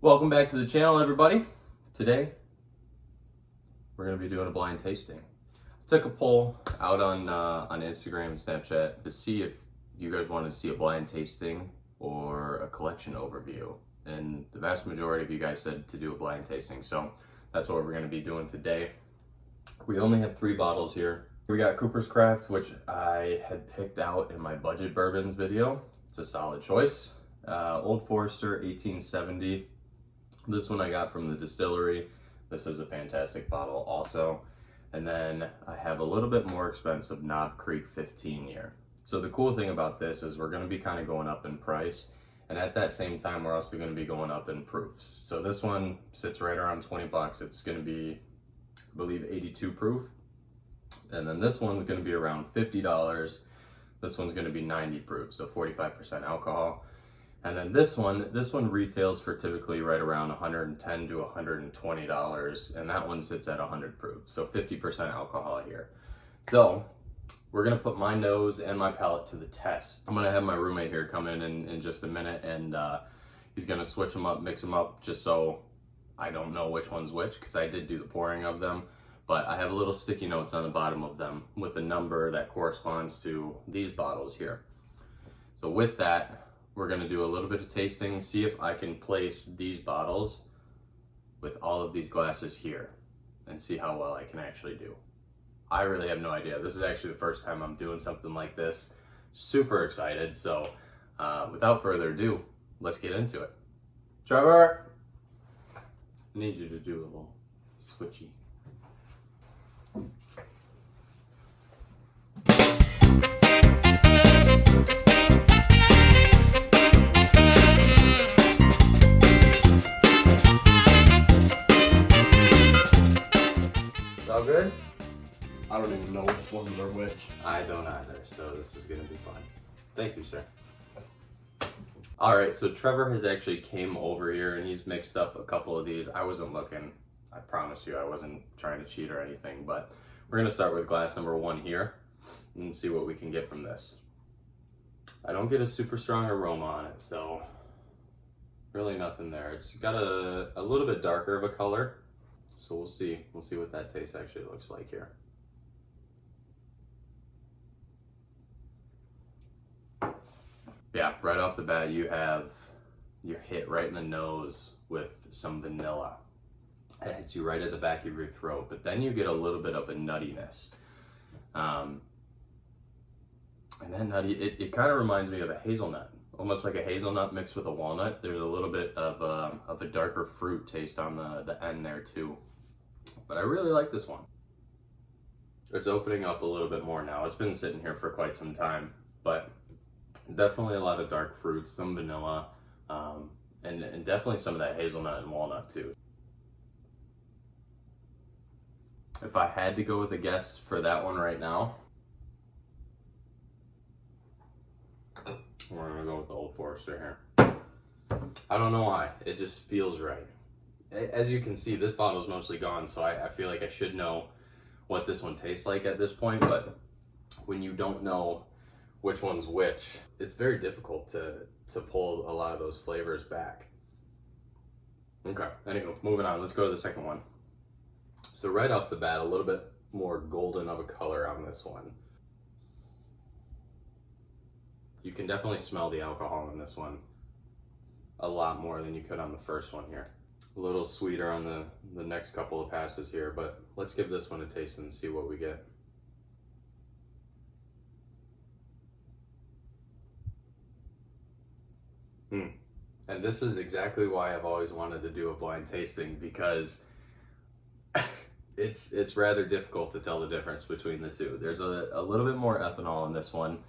Welcome back to the channel, everybody. Today, we're going to be doing a blind tasting. I took a poll out on Instagram and Snapchat to see if you guys wanted to see a blind tasting or a collection overview. And the vast majority of you guys said to do a blind tasting. So that's what we're going to be doing today. We only have 3 bottles here. We got Cooper's Craft, which I had picked out in my budget bourbons video. It's a solid choice. Old Forester 1870. This one I got from the distillery. This is a fantastic bottle also. And then I have a little bit more expensive Knob Creek 15 year. So the cool thing about this is we're going to be kind of going up in price. And at that same time, we're also going to be going up in proofs. So this one sits right around 20 bucks. It's going to be, I believe, 82 proof. And then this one's going to be around $50. This one's going to be 90 proof, so 45% alcohol. And then this one retails for typically right around $110 to $120, and that one sits at 100 proof, so 50% alcohol here. So we're gonna put my nose and my palate to the test. I'm gonna have my roommate here come in just a minute, and he's gonna switch them up, mix them up, just so I don't know which one's which, because I did do the pouring of them. But I have little sticky notes on the bottom of them with the number that corresponds to these bottles here. So with that, we're going to do a little bit of tasting, see if I can place these bottles with all of these glasses here and see how well I can actually do. I really have no idea. This is actually the first time I'm doing something like this. Super excited. So without further ado, let's get into it. Trevor, I need you to do a little switchy. All good? I don't even know which ones are which. I don't either, so this is gonna be fun. Thank you, sir. All right, so Trevor has actually came over here and he's mixed up a couple of these. I wasn't looking, I promise you, I wasn't trying to cheat or anything, but we're gonna start with glass number 1 here and see what we can get from this. I don't get a super strong aroma on it, so really nothing there. It's got a little bit darker of a color. So we'll see what that taste actually looks like here. Yeah, right off the bat, you're hit right in the nose with some vanilla. It hits you right at the back of your throat, but then you get a little bit of a nuttiness. And that nutty, it kind of reminds me of a hazelnut, almost like a hazelnut mixed with a walnut. There's a little bit of a darker fruit taste on the end there too. But I really like this one. It's opening up a little bit more now. It's been sitting here for quite some time, but definitely a lot of dark fruits, some vanilla, and definitely some of that hazelnut and walnut too. If I had to go with a guess for that one right now, we're gonna go with the Old Forester here. I don't know why, it just feels right. As you can see, this bottle is mostly gone, so I feel like I should know what this one tastes like at this point, but when you don't know which one's which, it's very difficult to pull a lot of those flavors back. Okay, anyway, moving on, let's go to the second one. So right off the bat, a little bit more golden of a color on this one. You can definitely smell the alcohol in this one a lot more than you could on the first one here. A little sweeter on the next couple of passes here, but let's give this one a taste and see what we get. And this is exactly why I've always wanted to do a blind tasting, because it's rather difficult to tell the difference between the two. There's a little bit more ethanol in this one.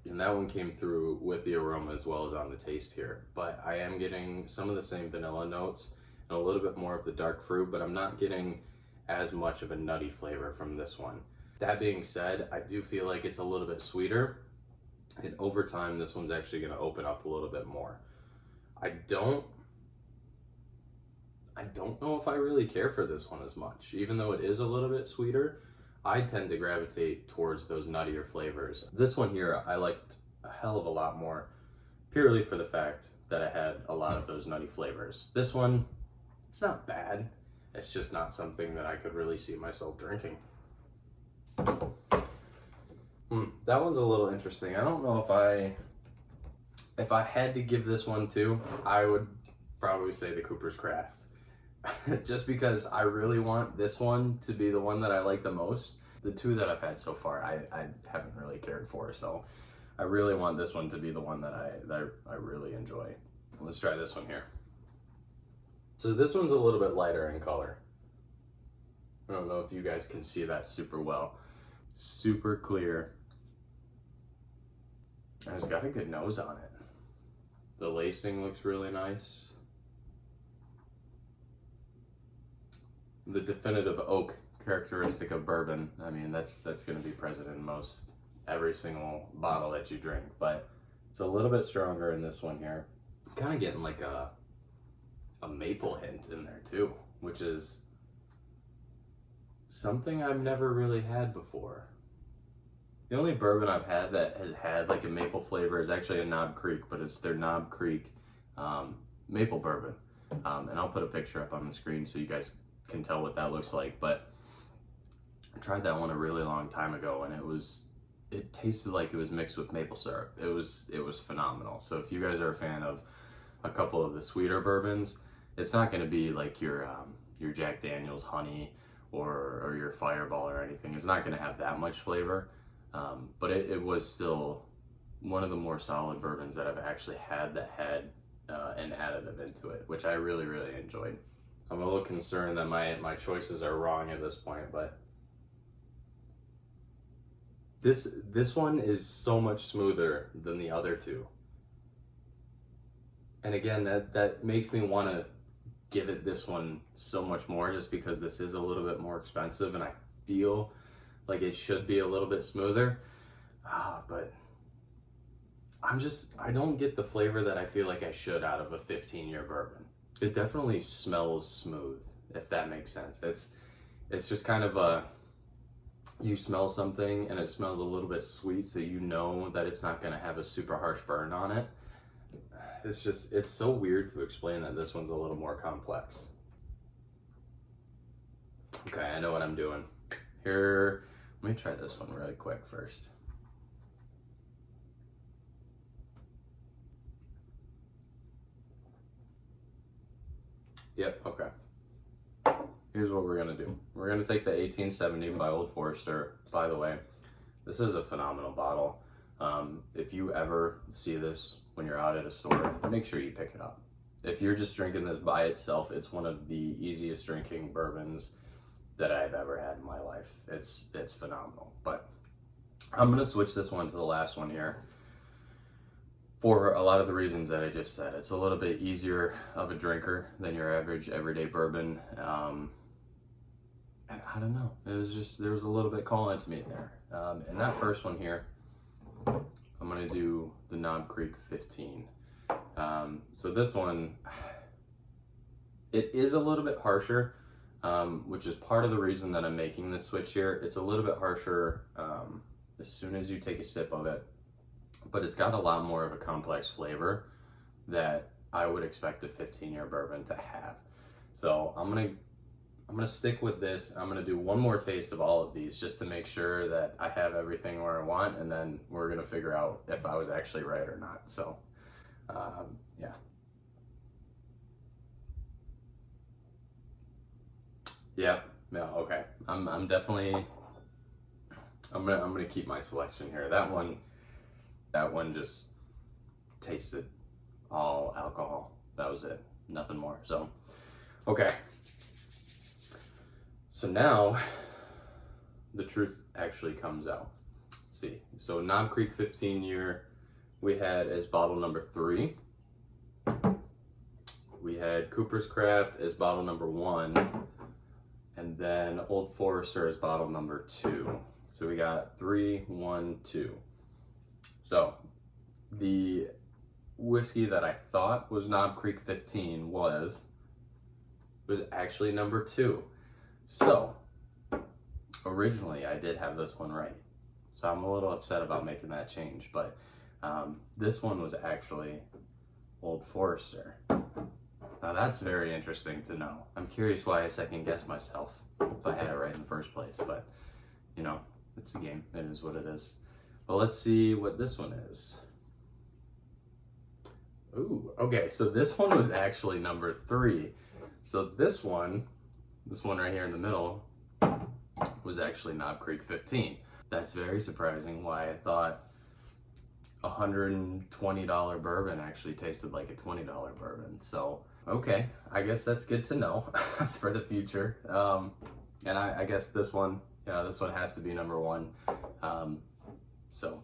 And that one came through with the aroma as well as on the taste here. But I am getting some of the same vanilla notes and a little bit more of the dark fruit, but I'm not getting as much of a nutty flavor from this one. That being said, I do feel like it's a little bit sweeter, and over time this one's actually going to open up a little bit more. I don't know if I really care for this one as much. Even though it is a little bit sweeter, I tend to gravitate towards those nuttier flavors. This one here I liked a hell of a lot more, purely for the fact that I had a lot of those nutty flavors. This one, it's not bad. It's just not something that I could really see myself drinking. That one's a little interesting. I don't know if I had to give this one to, I would probably say the Cooper's Craft. Just because I really want this one to be the one that I like the most. The two that I've had so far, I haven't really cared for, so I really want this one to be the one that I really enjoy. Let's try this one here. So this one's a little bit lighter in color. I don't know if you guys can see that super well. Super clear. And it's got a good nose on it. The lacing looks really nice. The definitive oak characteristic of bourbon, I mean, that's going to be present in most every single bottle that you drink, but it's a little bit stronger in this one here. I'm kind of getting like a maple hint in there too, which is something I've never really had before. The only bourbon I've had that has had like a maple flavor is actually a Knob Creek, but it's their Knob Creek maple bourbon. And I'll put a picture up on the screen so you guys can tell what that looks like. But I tried that one a really long time ago, and it tasted like it was mixed with maple syrup. It was phenomenal. So if you guys are a fan of a couple of the sweeter bourbons, it's not going to be like your Jack Daniel's honey or your Fireball or anything. It's not going to have that much flavor. But it was still one of the more solid bourbons that I've actually had that had an additive into it, which I really, really enjoyed. I'm a little concerned that my choices are wrong at this point, but this one is so much smoother than the other two. And again, that makes me want to give it this one so much more, just because this is a little bit more expensive and I feel like it should be a little bit smoother. But I don't get the flavor that I feel like I should out of a 15-year bourbon. It definitely smells smooth, if that makes sense. It's just kind of you smell something and it smells a little bit sweet, so you know that it's not going to have a super harsh burn on it. It's so weird to explain that this one's a little more complex. Okay, I know what I'm doing. Here, let me try this one really quick first. Yep, okay. Here's what we're gonna do. We're gonna take the 1870 by Old Forester. By the way, this is a phenomenal bottle. If you ever see this when you're out at a store, make sure you pick it up. If you're just drinking this by itself, it's one of the easiest drinking bourbons that I've ever had in my life. It's phenomenal. But I'm gonna switch this one to the last one here for a lot of the reasons that I just said. It's a little bit easier of a drinker than your average everyday bourbon. And I don't know, there was a little bit calling to me there. And that first one here, I'm gonna do the Knob Creek 15. So this one, it is a little bit harsher, which is part of the reason that I'm making this switch here. It's a little bit harsher as soon as you take a sip of it, but it's got a lot more of a complex flavor that I would expect a 15-year bourbon to have. So I'm gonna stick with this. I'm gonna do one more taste of all of these just to make sure that I have everything where I want, and then we're gonna figure out if I was actually right or not. So yeah. Yeah, no, okay. I'm definitely I'm gonna keep my selection here. That one just tasted all alcohol. That was it. Nothing more. So okay. So now the truth actually comes out. Let's see. So Knob Creek 15-year we had as bottle number 3. We had Cooper's Craft as bottle number 1. And then Old Forester as bottle number 2. So we got 3, 1, 2. So the whiskey that I thought was Knob Creek 15 was actually number 2. So originally I did have this one right. So I'm a little upset about making that change, but this one was actually Old Forester. Now that's very interesting to know. I'm curious why I second guessed myself if I had it right in the first place, but you know, it's a game. It is what it is. Well, let's see what this one is. Ooh, okay, so this one was actually number 3. So this one right here in the middle, was actually Knob Creek 15. That's very surprising. Why I thought $120 bourbon actually tasted like a $20 bourbon. So, okay, I guess that's good to know for the future. And I guess this one has to be number 1. So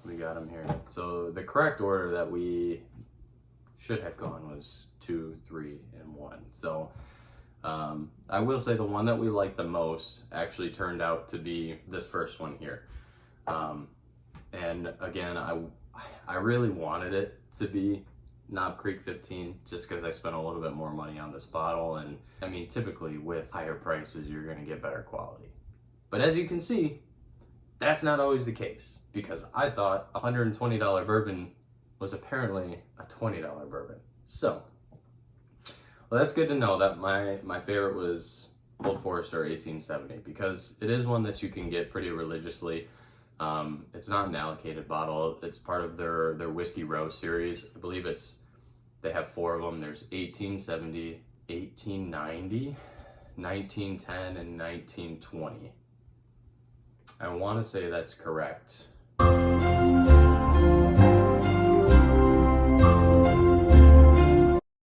we got them here. So the correct order that we should have gone was 2, 3, and 1. So I will say the one that we liked the most actually turned out to be this first one here. And again, I really wanted it to be Knob Creek 15 just because I spent a little bit more money on this bottle. And I mean, typically with higher prices, you're going to get better quality. But as you can see, that's not always the case, because I thought $120 bourbon was apparently a $20 bourbon. So, well, that's good to know that my favorite was Old Forester 1870, because it is one that you can get pretty religiously. It's not an allocated bottle. It's part of their Whiskey Row series. I believe they have 4 of them. There's 1870, 1890, 1910, and 1920. I want to say that's correct.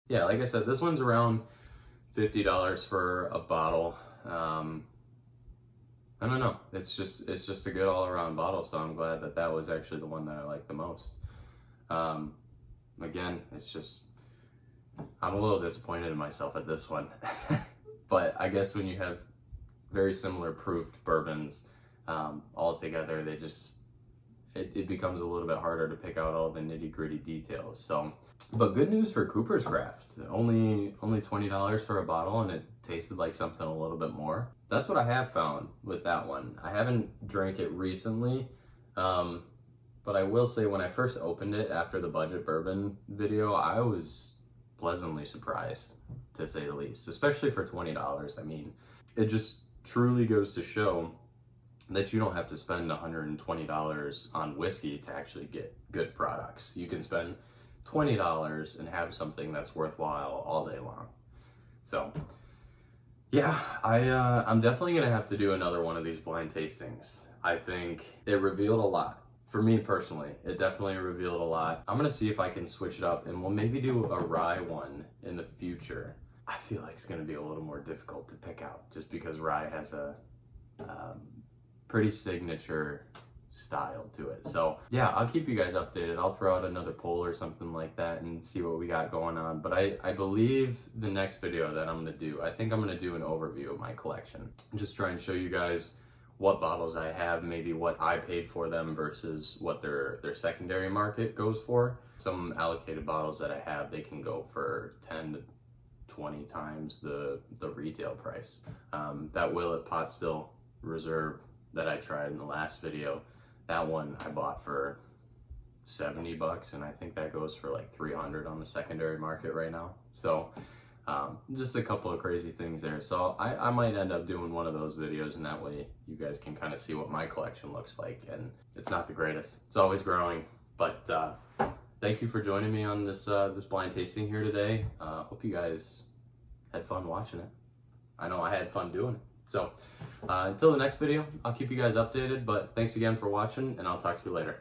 Yeah, like I said, this one's around $50 for a bottle. I don't know. It's just a good all-around bottle, so I'm glad that was actually the one that I liked the most. Again, it's just, I'm a little disappointed in myself at this one. But I guess when you have very similar proofed bourbons all together, it becomes a little bit harder to pick out all the nitty-gritty details. So, but good news for Cooper's Craft. Only $20 for a bottle, and it tasted like something a little bit more. That's what I have found with that one. I haven't drank it recently, but I will say when I first opened it after the budget bourbon video, I was pleasantly surprised, to say the least, especially for $20. I mean, it just truly goes to show that you don't have to spend $120 on whiskey to actually get good products. You can spend $20 and have something that's worthwhile all day long. So, yeah, I'm definitely gonna have to do another one of these blind tastings. I think it revealed a lot. For me personally, it definitely revealed a lot. I'm gonna see if I can switch it up, and we'll maybe do a rye one in the future. I feel like it's gonna be a little more difficult to pick out just because rye has a pretty signature style to it. So yeah, I'll keep you guys updated. I'll throw out another poll or something like that and see what we got going on. But I believe the next video that I'm gonna do, I think I'm gonna do an overview of my collection. Just try and show you guys what bottles I have, maybe what I paid for them versus what their secondary market goes for. Some allocated bottles that I have, they can go for 10 to 20 times the retail price. That Willet Pot Still Reserve that I tried in the last video, that one I bought for $70, and I think that goes for like $300 on the secondary market right now. So just a couple of crazy things there. So I might end up doing one of those videos, and that way you guys can kind of see what my collection looks like. And it's not the greatest, it's always growing, but thank you for joining me on this blind tasting here today. Hope you guys had fun watching it. I know I had fun doing it. So until the next video, I'll keep you guys updated, but thanks again for watching, and I'll talk to you later.